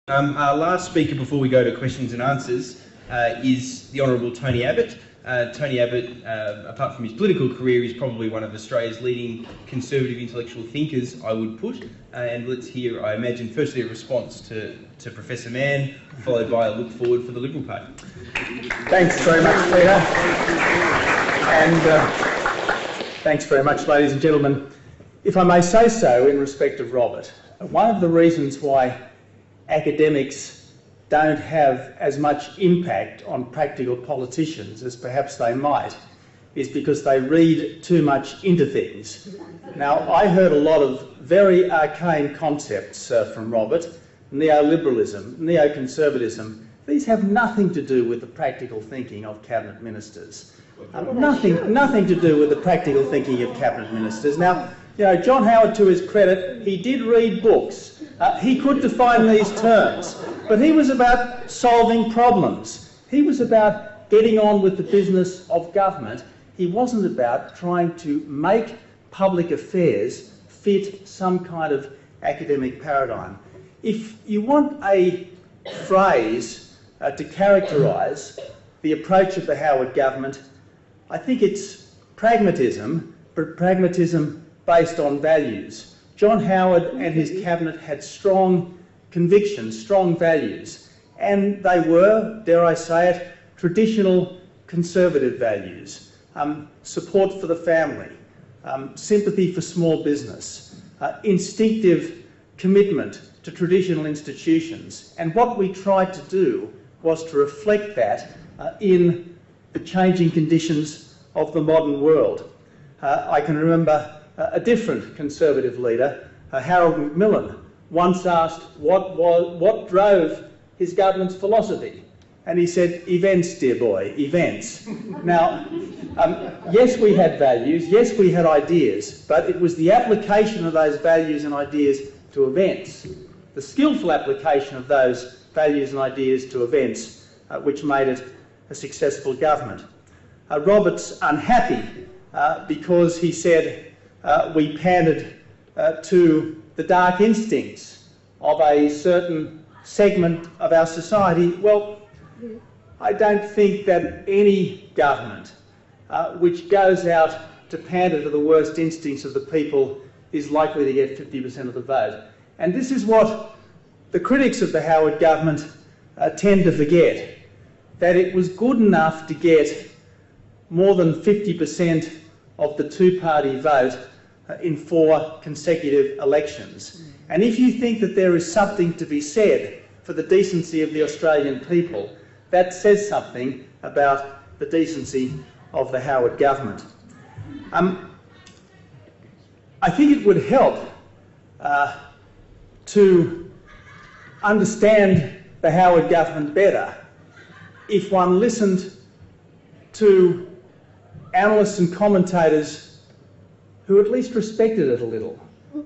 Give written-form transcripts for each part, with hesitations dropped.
Our last speaker before we go to questions and answers is the Honourable Tony Abbott. Tony Abbott, apart from his political career, is probably one of Australia's leading conservative intellectual thinkers, I would put. And let's hear, I imagine, firstly a response to Professor Manne, followed by a look forward for the Liberal Party. Thanks very much, Peter. And thanks very much, ladies and gentlemen. If I may say so, in respect of Robert, one of the reasons why academics don't have as much impact on practical politicians as perhaps they might is because they read too much into things. Now, I heard a lot of very arcane concepts from Robert: neoliberalism, neoconservatism. These have nothing to do with the practical thinking of cabinet ministers. Nothing to do with the practical thinking of cabinet ministers. Now, you know, John Howard, to his credit, he did read books. He could define these terms, but he was about solving problems. He was about getting on with the business of government. He wasn't about trying to make public affairs fit some kind of academic paradigm. If you want a phrase to characterise the approach of the Howard government, I think it's pragmatism, but pragmatism based on values. John Howard and his cabinet had strong convictions, strong values, and they were, dare I say it, traditional conservative values. Support for the family, sympathy for small business, instinctive commitment to traditional institutions. And what we tried to do was to reflect that in the changing conditions of the modern world. I can remember a different Conservative leader, Harold Macmillan, once asked what drove his government's philosophy. And he said, events, dear boy, events. Now, yes, we had values, yes, we had ideas, but it was the application of those values and ideas to events, the skillful application of those values and ideas to events, which made it a successful government. Robert's unhappy because he said we pandered to the dark instincts of a certain segment of our society. Well, I don't think that any government which goes out to pander to the worst instincts of the people is likely to get 50% of the vote. And this is what the critics of the Howard government tend to forget, that it was good enough to get more than 50% of the two-party vote in 4 consecutive elections. And if you think that there is something to be said for the decency of the Australian people, that says something about the decency of the Howard government. I think it would help to understand the Howard government better if one listened to analysts and commentators who at least respected it a little.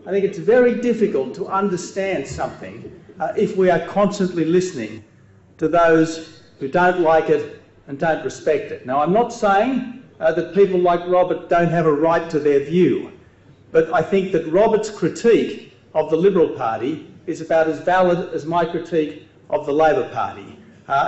I think it's very difficult to understand something if we are constantly listening to those who don't like it and don't respect it. Now, I'm not saying that people like Robert don't have a right to their view, but I think that Robert's critique of the Liberal Party is about as valid as my critique of the Labor Party.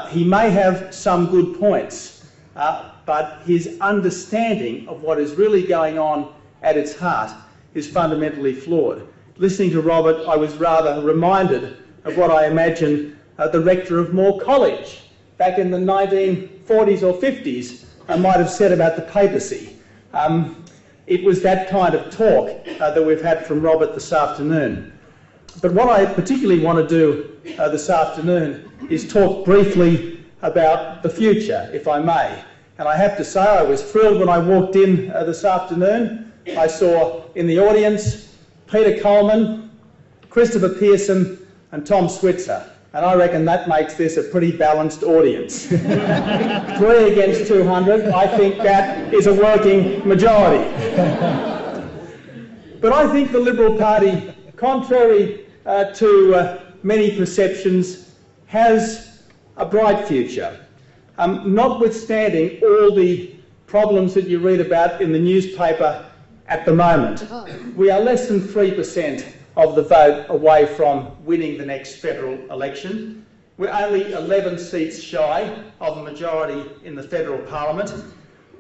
He may have some good points, but his understanding of what is really going on at its heart is fundamentally flawed. Listening to Robert, I was rather reminded of what I imagine the rector of Moore College back in the 1940s or 50s might have said about the papacy. It was that kind of talk that we've had from Robert this afternoon. But what I particularly want to do this afternoon is talk briefly about the future, if I may. And I have to say I was thrilled when I walked in this afternoon. I saw in the audience Peter Coleman, Christopher Pearson and Tom Switzer. And I reckon that makes this a pretty balanced audience. 3 against 200, I think that is a working majority. But I think the Liberal Party, contrary to many perceptions, has a bright future. Notwithstanding all the problems that you read about in the newspaper at the moment. We are less than 3% of the vote away from winning the next federal election. We're only 11 seats shy of a majority in the federal parliament.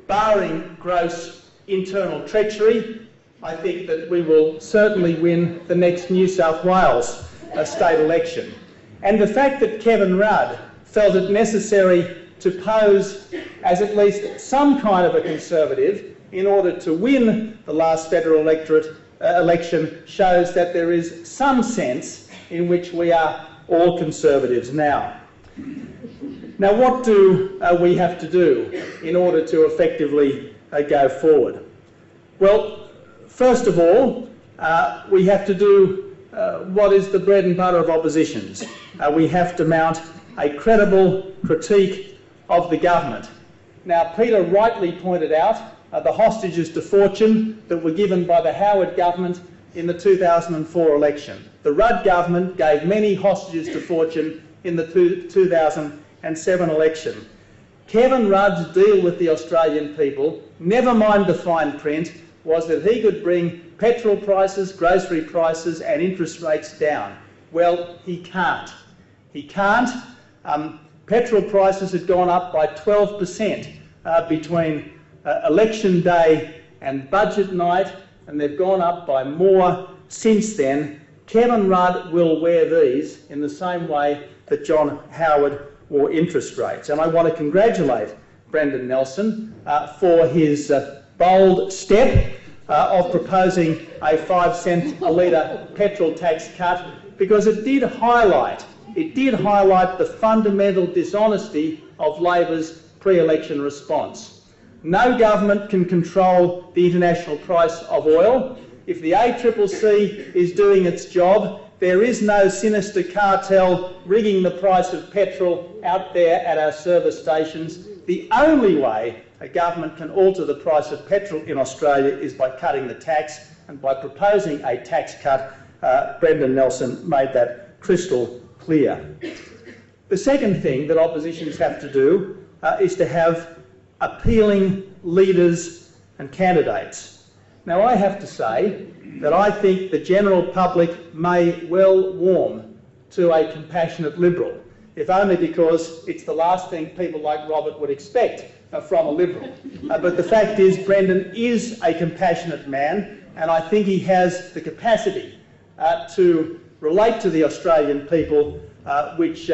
Barring gross internal treachery, I think that we will certainly win the next New South Wales state election. And the fact that Kevin Rudd felt it necessary to pose as at least some kind of a Conservative in order to win the last federal election shows that there is some sense in which we are all Conservatives now. Now, what do we have to do in order to effectively go forward? Well, first of all, we have to do what is the bread and butter of oppositions. We have to mount a credible critique of the government. Now, Peter rightly pointed out the hostages to fortune that were given by the Howard government in the 2004 election. The Rudd government gave many hostages to fortune in the 2007 election. Kevin Rudd's deal with the Australian people, never mind the fine print, was that he could bring petrol prices, grocery prices and interest rates down. Well, he can't. He can't. Petrol prices had gone up by 12% between election day and budget night, and they've gone up by more since then. Kevin Rudd will wear these in the same way that John Howard wore interest rates. And I want to congratulate Brendan Nelson for his bold step of proposing a 5 cent a litre petrol tax cut, because it did highlight the fundamental dishonesty of Labor's pre-election response. No government can control the international price of oil. If the ACCC is doing its job, there is no sinister cartel rigging the price of petrol out there at our service stations. The only way a government can alter the price of petrol in Australia is by cutting the tax, and by proposing a tax cut, Brendan Nelson made that crystal clear. The second thing that oppositions have to do is to have appealing leaders and candidates. Now, I have to say that I think the general public may well warm to a compassionate Liberal, if only because it's the last thing people like Robert would expect from a Liberal. But the fact is, Brendan is a compassionate man, and I think he has the capacity to relate to the Australian people, which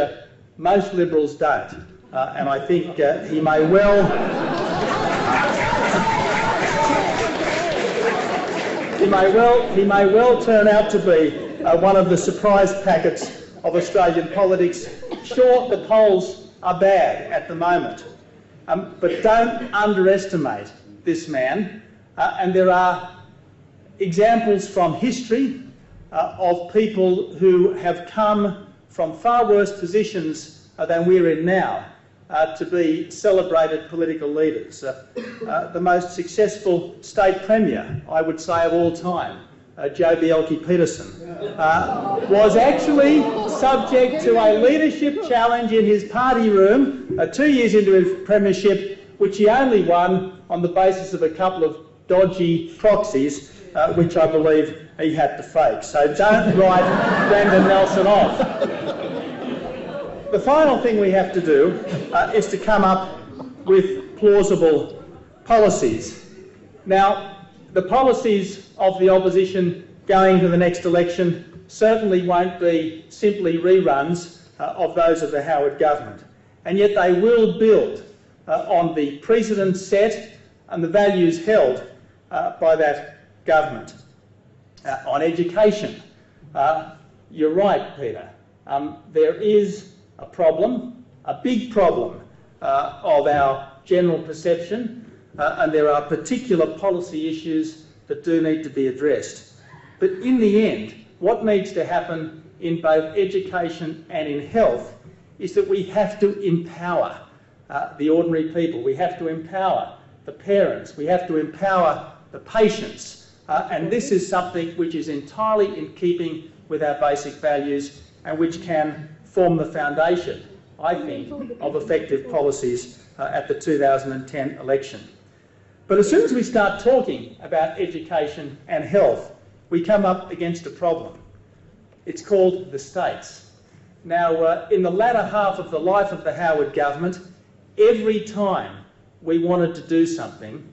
most Liberals don't. And I think he may well turn out to be one of the surprise packets of Australian politics. Sure, the polls are bad at the moment, but don't underestimate this man. And there are examples from history of people who have come from far worse positions than we're in now to be celebrated political leaders. The most successful state premier, I would say, of all time, Joh Bjelke-Petersen, was actually subject to a leadership challenge in his party room 2 years into his premiership, which he only won on the basis of a couple of dodgy proxies, which I believe he had to fake. So don't write Brendan Nelson off. The final thing we have to do is to come up with plausible policies. Now, the policies of the opposition going to the next election certainly won't be simply reruns of those of the Howard government, and yet they will build on the precedents set and the values held by that government. On education, you're right, Peter. There is a problem, a big problem of our general perception, and there are particular policy issues that do need to be addressed. But in the end, what needs to happen in both education and in health is that we have to empower the ordinary people. We have to empower the parents. We have to empower the patients. And this is something which is entirely in keeping with our basic values and which can form the foundation, I think, of effective policies at the 2010 election. But as soon as we start talking about education and health, we come up against a problem. It's called the states. Now, in the latter half of the life of the Howard government, every time we wanted to do something,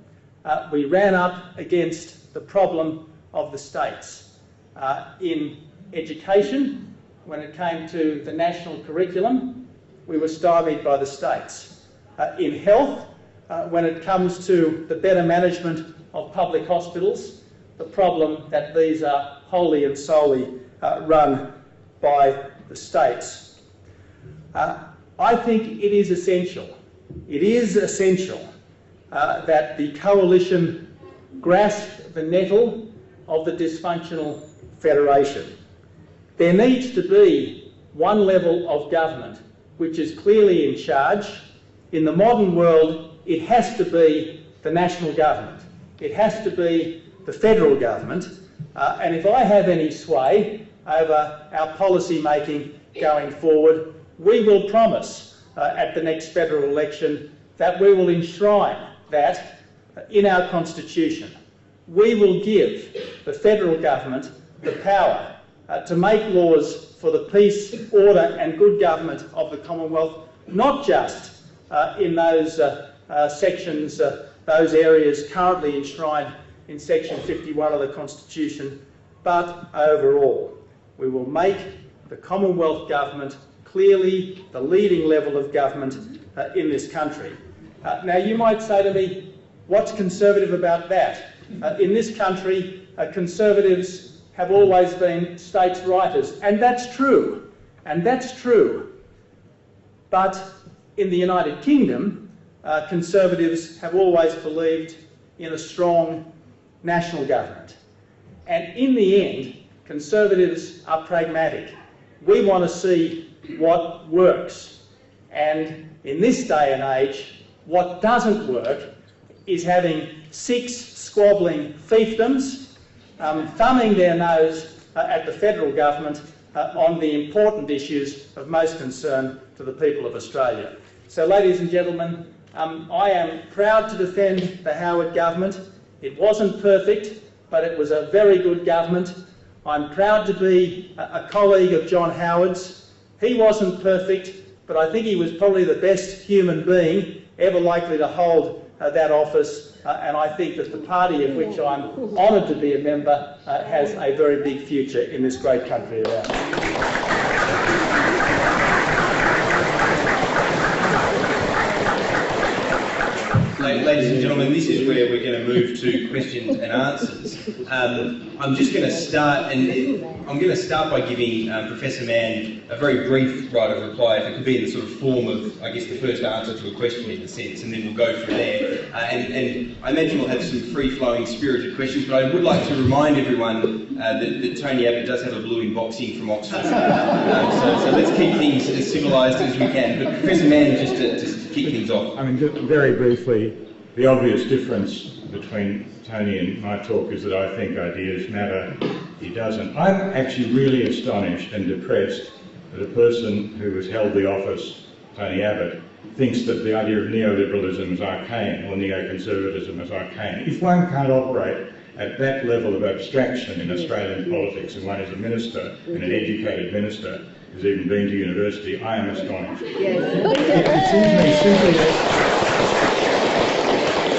we ran up against the problem of the states. In education, when it came to the national curriculum, we were stymied by the states. In health, when it comes to the better management of public hospitals, the problem that these are wholly and solely run by the states. I think it is essential that the coalition grasp the nettle of the dysfunctional federation. There needs to be one level of government which is clearly in charge. In the modern world, it has to be the national government. It has to be the federal government. And if I have any sway over our policy making going forward, we will promise at the next federal election that we will enshrine that in our constitution. We will give the federal government the power to make laws for the peace, order and good government of the Commonwealth, not just in those sections, those areas currently enshrined in section 51 of the Constitution, but overall. We will make the Commonwealth government clearly the leading level of government in this country. Now you might say to me, what's conservative about that? In this country, Conservatives have always been states' writers, and that's true, But in the United Kingdom, Conservatives have always believed in a strong national government. And in the end, Conservatives are pragmatic. We want to see what works. And in this day and age, what doesn't work is having 6 squabbling fiefdoms thumbing their nose at the federal government on the important issues of most concern to the people of Australia. So, ladies and gentlemen, I am proud to defend the Howard government. It wasn't perfect, but it was a very good government. I'm proud to be a colleague of John Howard's. He wasn't perfect, but I think he was probably the best human being ever likely to hold that office, and I think that the party of which I'm honoured to be a member has a very big future in this great country of ours. Ladies and gentlemen, this is where we're going to move to questions and answers. I'm just going to start, and I'm going to start by giving Professor Manne a very brief right of reply, if it could be in the sort of form of, I guess, the first answer to a question in a sense, and then we'll go from there. And I imagine we'll have some free-flowing, spirited questions, but I would like to remind everyone that Tony Abbott does have a blue in boxing from Oxford. So let's keep things as civilised as we can. But Professor Manne, just to kick things off. I mean, very briefly, the obvious difference between Tony and my talk is that I think ideas matter. He doesn't. I'm actually really astonished and depressed that a person who has held the office, Tony Abbott, thinks that the idea of neoliberalism is arcane or neoconservatism is arcane. If one can't operate at that level of abstraction in Australian politics, and one is a minister and an educated minister who's even been to university, I am astonished. It seems to me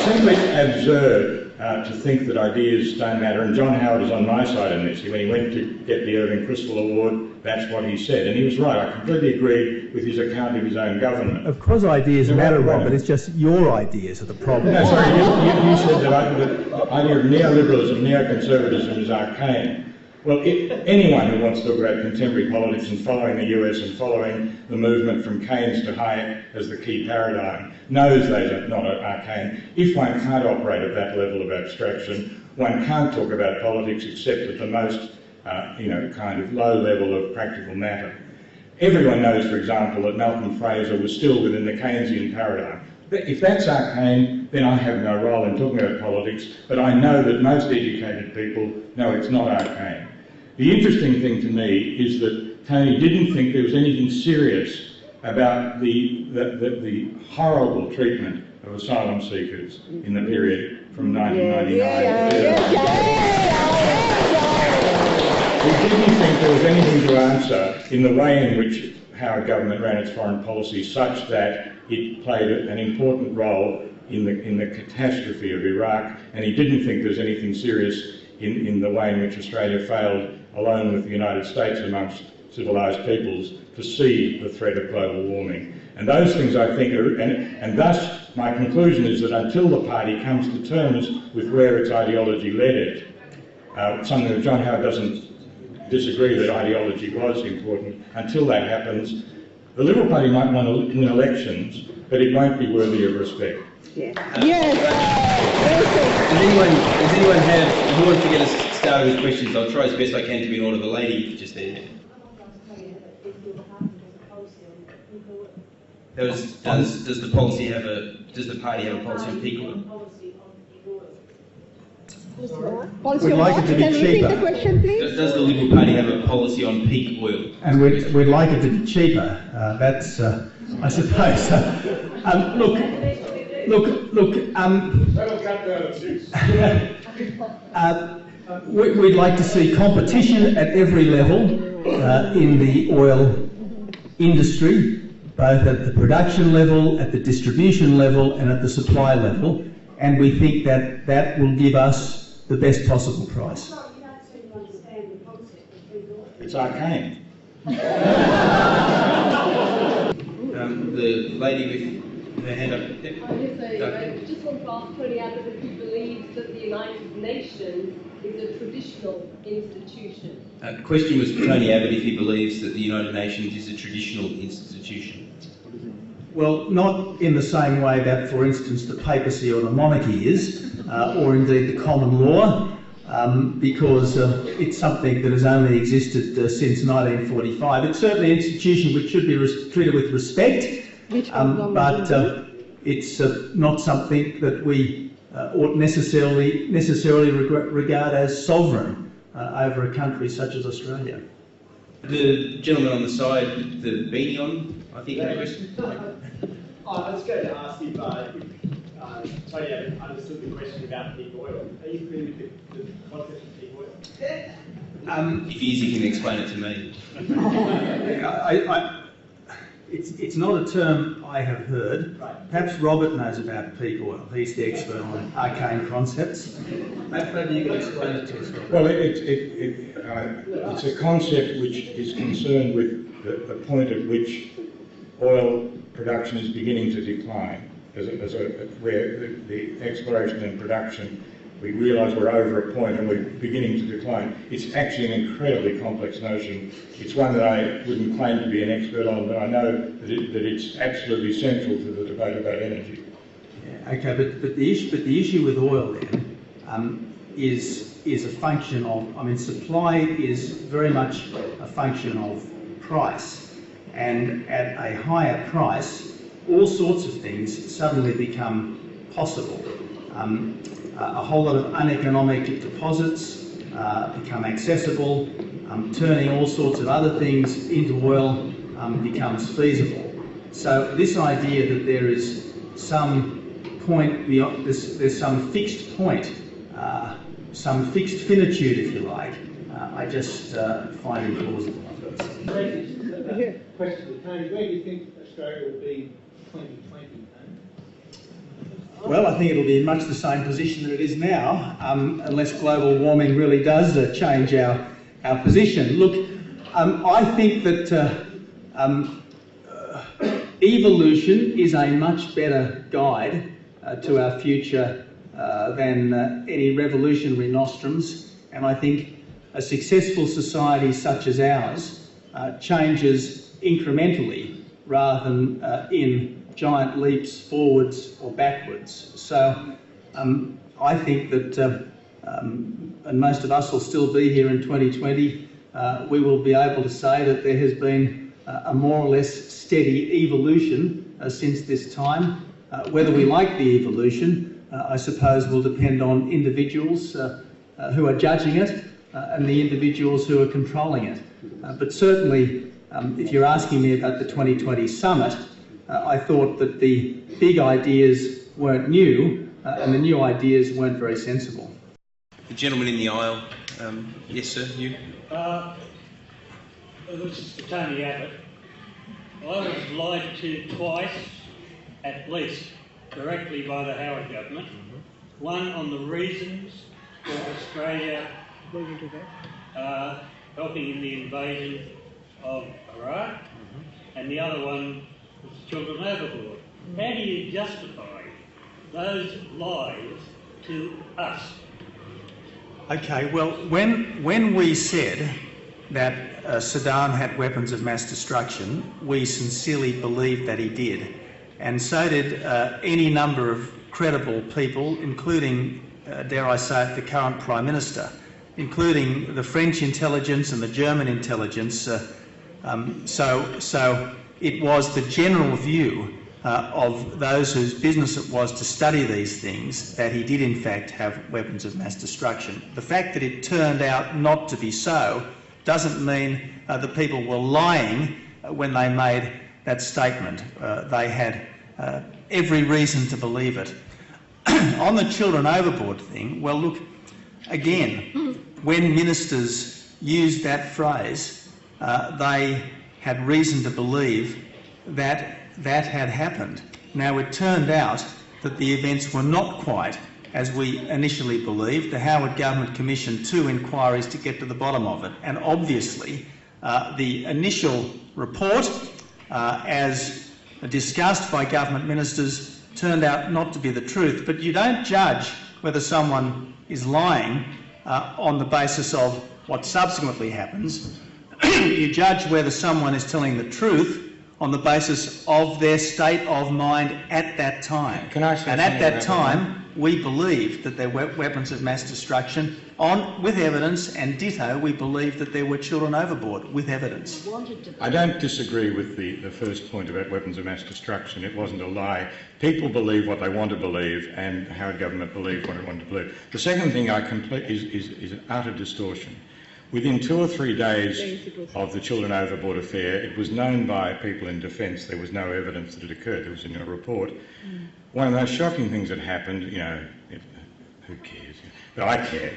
simply absurd to think that ideas don't matter, and John Howard is on my side in this. When he went to get the Irving Kristol Award, that's what he said, and he was right. I completely agree with his account of his own government. Of course ideas matter, Rob, but it's just your ideas are the problem. No, sorry, you said that the idea of neoliberalism, neoconservatism is arcane. Well, anyone who wants to talk about contemporary politics and following the US and following the movement from Keynes to Hayek as the key paradigm knows those are not arcane. If one can't operate at that level of abstraction, one can't talk about politics except at the most, kind of low level of practical matter. Everyone knows, for example, that Malcolm Fraser was still within the Keynesian paradigm. If that's arcane, then I have no role in talking about politics, but I know that most educated people know it's not arcane. The interesting thing to me is that Tony didn't think there was anything serious about the horrible treatment of asylum seekers in the period from 1999 to 2000. He didn't think there was anything to answer in the way in which Howard government ran its foreign policy, such that it played an important role in the catastrophe of Iraq, and he didn't think there was anything serious in the way in which Australia failed, alone with the United States amongst civilised peoples, to see the threat of global warming. And those things, I think, are, and thus my conclusion is that until the party comes to terms with where its ideology led it, something that John Howard doesn't disagree that ideology was important, until that happens, the Liberal Party might want to win elections, but it won't be worthy of respect. Yeah. Does anyone have, who wants to get us started with questions? I'll try as best I can to be in order. The lady just there. Does the party have a policy on peak oil? We'd like it to be Can you repeat cheaper. the question, please? Does the Liberal Party have a policy on peak oil? And we'd like it to be cheaper. That's, I suppose. We'd like to see competition at every level in the oil industry, both at the production level, at the distribution level, and at the supply level. And we think that that will give us the best possible price. It's arcane. The lady with her hand up. I just want to ask Tony Abbott if he believes that the United Nations is a traditional institution. The question was for Tony Abbott if he believes that the United Nations is a traditional institution. Well, not in the same way that, for instance, the papacy or the monarchy is, or indeed the common law, because it's something that has only existed since 1945. It's certainly an institution which should be treated with respect, but it's not something that we ought necessarily regard as sovereign over a country such as Australia. The gentleman on the side, the beanie on, I think, had a question. I was going to ask if Tony Abbott understood the question about peak oil. Are you familiar with the concept of peak oil? If he is, he can explain it to me. It's not a term I have heard. Right. Perhaps Robert knows about peak oil. He's the expert on arcane concepts. Maybe you can explain it to us, Robert. Well, it's a concept which is concerned with the point at which oil production is beginning to decline, where the exploration and production, we realise we're over a point and we're beginning to decline. It's actually an incredibly complex notion. It's one that I wouldn't claim to be an expert on, but I know that it's absolutely central to the debate about energy. Yeah, okay, but the issue with oil then is a function of, I mean, supply is very much a function of price, and at a higher price, all sorts of things suddenly become possible. A whole lot of uneconomic deposits become accessible, turning all sorts of other things into oil becomes feasible. So this idea that there is some point beyond, there's some fixed point, some fixed finitude, if you like, I just find implausible. Question to Tony, where do you think Australia will be 2020? Well, I think it'll be in much the same position that it is now, unless global warming really does change our position. Look, I think that evolution is a much better guide to our future than any revolutionary nostrums, and I think a successful society such as ours changes incrementally rather than in giant leaps forwards or backwards. So I think that, and most of us will still be here in 2020, we will be able to say that there has been a more or less steady evolution since this time. Whether we like the evolution, I suppose, will depend on individuals who are judging it and the individuals who are controlling it. But certainly, if you're asking me about the 2020 summit, I thought that the big ideas weren't new and the new ideas weren't very sensible. The gentleman in the aisle. Yes, sir, you. This is for Tony Abbott. I was lied to twice, at least, directly by the Howard government. One on the reasons for Australia helping in the invasion of Iraq, and the other one was children overboard. How do you justify those lies to us? Okay, well, when we said that Saddam had weapons of mass destruction, we sincerely believed that he did. And so did any number of credible people, including, dare I say it, the current Prime Minister, including the French intelligence and the German intelligence. So it was the general view of those whose business it was to study these things that he did in fact have weapons of mass destruction. The fact that it turned out not to be so doesn't mean the people were lying when they made that statement. They had every reason to believe it. On the children overboard thing, well look, again, when ministers used that phrase, they had reason to believe that that had happened. Now, it turned out that the events were not quite as we initially believed. The Howard government commissioned 2 inquiries to get to the bottom of it, and obviously the initial report, as discussed by government ministers, turned out not to be the truth. But you don't judge whether someone is lying on the basis of what subsequently happens. You judge whether someone is telling the truth on the basis of their state of mind at that time. Can I say and at that time, we believed that there were weapons of mass destruction with evidence, and ditto, we believed that there were children overboard with evidence. I don't disagree with the first point about weapons of mass destruction. It wasn't a lie. People believe what they want to believe, and the Howard government believed what it wanted to believe. The second thing is an utter distortion. Within 2 or 3 days of the children overboard affair, it was known by people in defence there was no evidence that it occurred. It was in a report. One of the most shocking things that happened, who cares, but I care,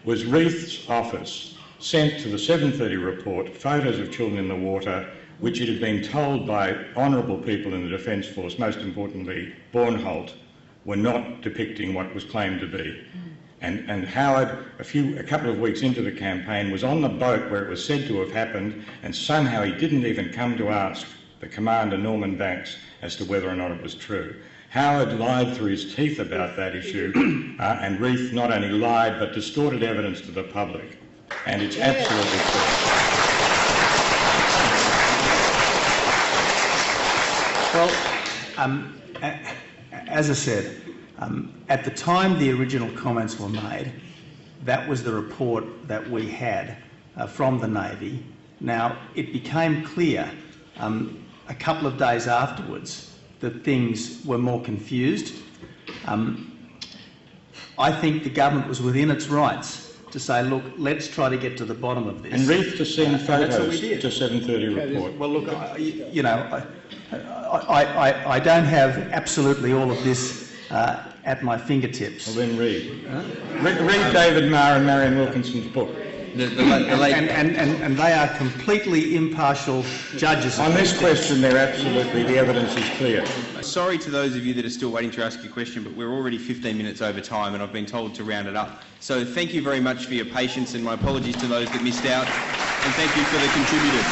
was Reith's office sent to the 7:30 report photos of children in the water, which it had been told by honourable people in the Defence Force, most importantly Bornholt, were not depicting what was claimed to be. And Howard, a couple of weeks into the campaign, was on the boat where it was said to have happened, and somehow he didn't even come to ask the commander, Norman Banks, as to whether or not it was true. Howard lied through his teeth about that issue, and Reith not only lied but distorted evidence to the public. And it's absolutely true. Well, as I said, at the time the original comments were made, that was the report that we had from the Navy. Now, it became clear a couple of days afterwards that things were more confused. I think the government was within its rights to say, look, let's try to get to the bottom of this. And Reith to send photos to 7:30 report. Well, look, I don't have absolutely all of this at my fingertips. Well, then read. Read David Marr and Marion Wilkinson's book. And they are completely impartial judges. On this question, the evidence is clear. Sorry to those of you that are still waiting to ask your question, but we're already 15 minutes over time and I've been told to round it up. So thank you very much for your patience, and my apologies to those that missed out, and thank you for the contributors.